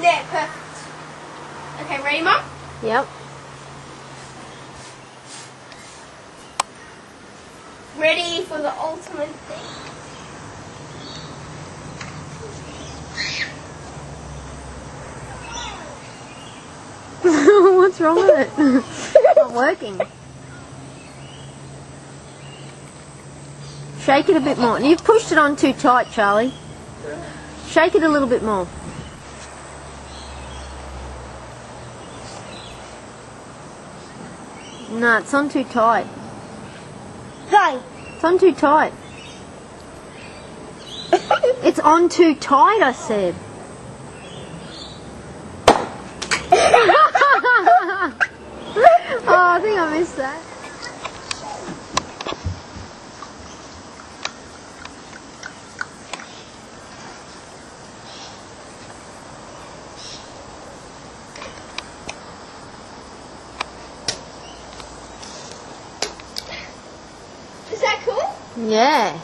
There, perfect. Okay, ready, Mum? Yep. Ready for the ultimate thing. What's wrong with it? It's not working. Shake it a bit more. You've pushed it on too tight, Charlie. Shake it a little bit more. No, it's on too tight. Go. It's on too tight. It's on too tight, I said. Oh, I think I missed that. Is that cool? Yeah.